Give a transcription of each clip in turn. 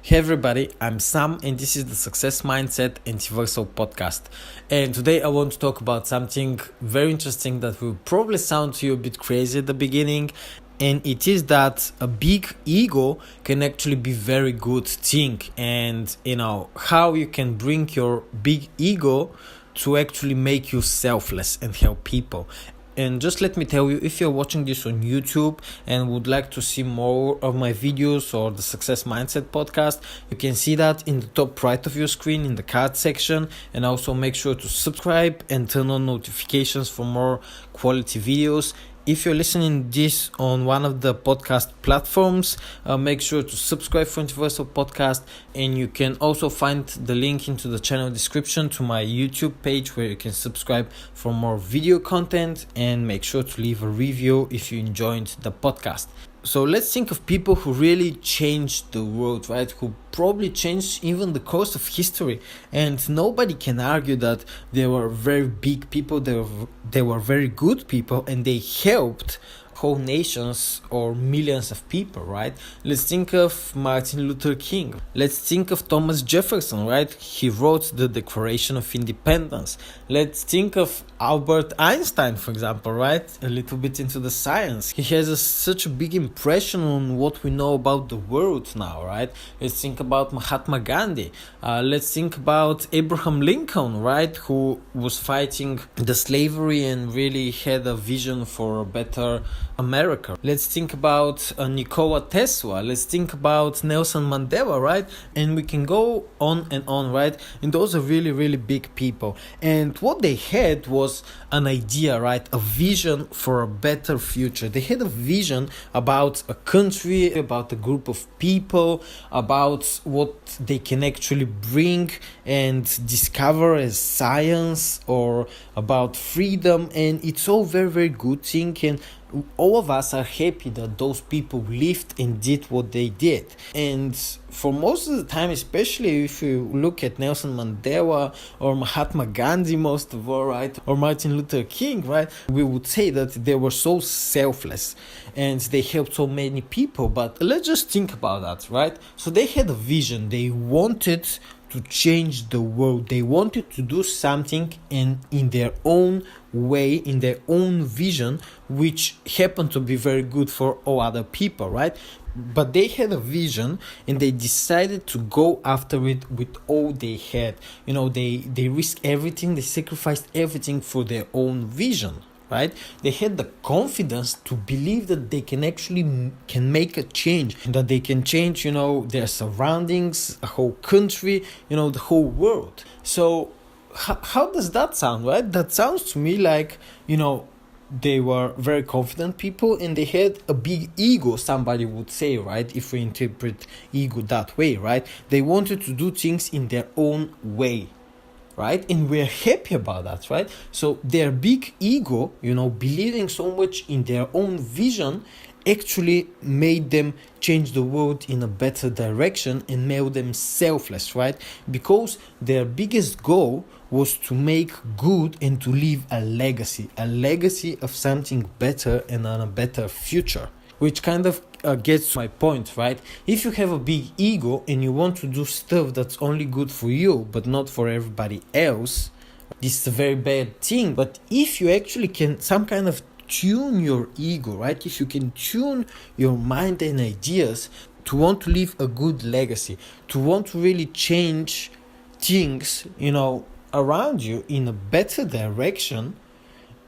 Hey everybody, I'm Sam and this is the Success Mindset and Universal podcast. And today I want to talk about something very interesting that will probably sound to you a bit crazy at the beginning. And it is that a big ego can actually be very good thing. And how you can bring your big ego to actually make you selfless and help people. And just let me tell you, if you're watching this on YouTube and would like to see more of my videos or the Success Mindset podcast, you can see that in the top right of your screen in the card section. And also make sure to subscribe and turn on notifications for more quality videos. If you're listening this on one of the podcast platforms, make sure to subscribe for Universal Podcast, and you can also find the link into the channel description to my YouTube page where you can subscribe for more video content, and make sure to leave a review if you enjoyed the podcast. So let's think of people who really changed the world, right? Who probably changed even the course of history. And nobody can argue that they were very big people, they were very good people, and they helped whole nations or millions of people, right? Let's think of Martin Luther King. Let's think of Thomas Jefferson, right? He wrote the Declaration of Independence. Let's think of Albert Einstein, for example, right? A little bit into the science. He has such a big impression on what we know about the world now, right? Let's think about Mahatma Gandhi. Let's think about Abraham Lincoln, right? Who was fighting the slavery and really had a vision for a better America. Let's think about Nikola Tesla. Let's think about Nelson Mandela, right? And we can go on and on, right? And those are really, really big people. And what they had was an idea, right? A vision for a better future. They had a vision about a country, about a group of people, about what they can actually bring and discover as science, or about freedom. And it's all very, very good thing. And all of us are happy that those people lived and did what they did. And for most of the time, especially if you look at Nelson Mandela or Mahatma Gandhi most of all, right, or Martin Luther King, right, we would say that they were so selfless and they helped so many people. But let's just think about that, right? So they had a vision. They wanted to change the world. They wanted to do something in their own way, in their own vision, which happened to be very good for all other people, right? But they had a vision and they decided to go after it with all they had. They risked everything, they sacrificed everything for their own vision. Right? They had the confidence to believe that they can make a change, that they can change, their surroundings, a whole country, the whole world. So how does that sound, right? That sounds to me like, they were very confident people and they had a big ego, somebody would say, right? If we interpret ego that way, right? They wanted to do things in their own way. Right? And we're happy about that, right? So their big ego, believing so much in their own vision, actually made them change the world in a better direction and made them selfless, right? Because their biggest goal was to make good and to leave a legacy of something better and on a better future. Which kind of gets to my point, right? If you have a big ego and you want to do stuff that's only good for you but not for everybody else, this is a very bad thing. But if you actually can some kind of tune your ego, right? If you can tune your mind and ideas to want to leave a good legacy, to want to really change things, around you in a better direction,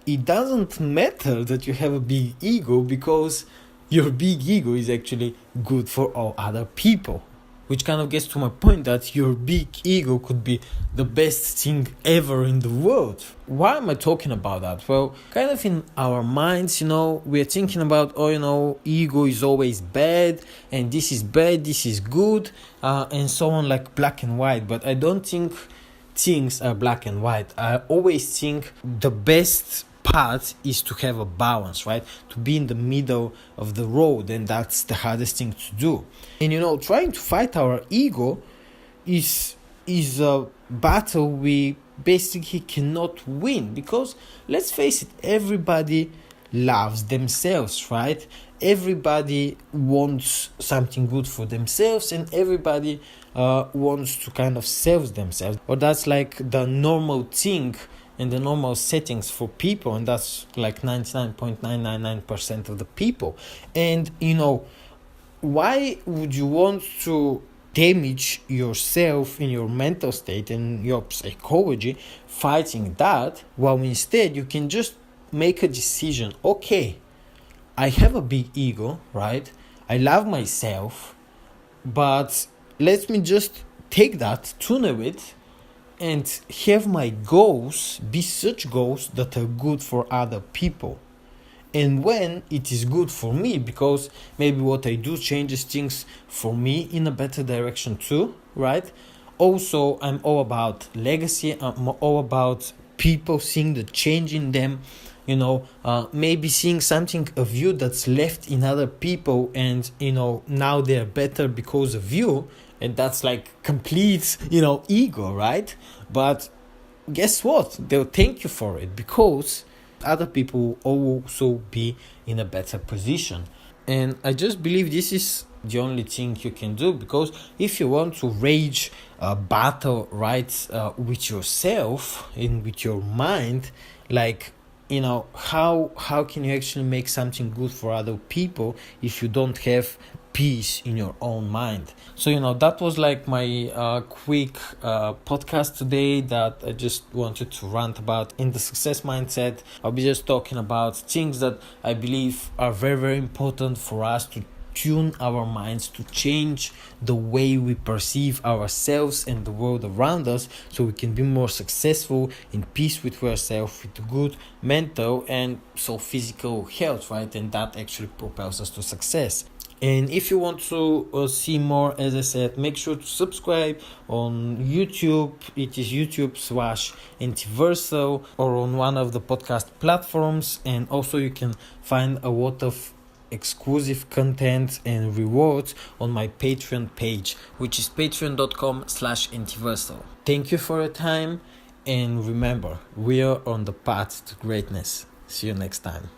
it doesn't matter that you have a big ego, because your big ego is actually good for all other people. Which kind of gets to my point that your big ego could be the best thing ever in the world. Why am I talking about that? Well, kind of in our minds, we're thinking about, ego is always bad, and this is bad, this is good, and so on, like black and white. But I don't think things are black and white. I always think the best part is to have a balance, right? To be in the middle of the road, and that's the hardest thing to do. And trying to fight our ego is a battle we basically cannot win, because let's face it, everybody loves themselves, right? Everybody wants something good for themselves, and everybody wants to kind of serve themselves, or that's like the normal thing and the normal settings for people, and that's like 99.999% of the people. And why would you want to damage yourself in your mental state and your psychology fighting that, while instead you can just make a decision? Okay, I have a big ego, right? I love myself, but let me just take that, tune it, and have my goals be such goals that are good for other people. And when it is good for me, because maybe what I do changes things for me in a better direction too, right? Also, I'm all about legacy. I'm all about people seeing the change in them, maybe seeing something of you that's left in other people, and now they're better because of you. And that's like complete ego, right? But guess what, they'll thank you for it, because other people will also be in a better position. And I just believe this is the only thing you can do, because if you want to rage battle, right, with yourself and with your mind, like how can you actually make something good for other people if you don't have peace in your own mind? So that was like my quick podcast today that I just wanted to rant about. In the success mindset, I'll be just talking about things that I believe are very, very important for us to tune our minds, to change the way we perceive ourselves and the world around us, so we can be more successful, in peace with ourselves, with good mental and so physical health, right? And that actually propels us to success. And if you want to see more, as I said, make sure to subscribe on YouTube. It is YouTube/Antiversal, or on one of the podcast platforms. And also you can find a lot of exclusive content and rewards on my Patreon page, which is patreon.com/Antiversal. Thank you for your time, and remember, we are on the path to greatness. See you next time.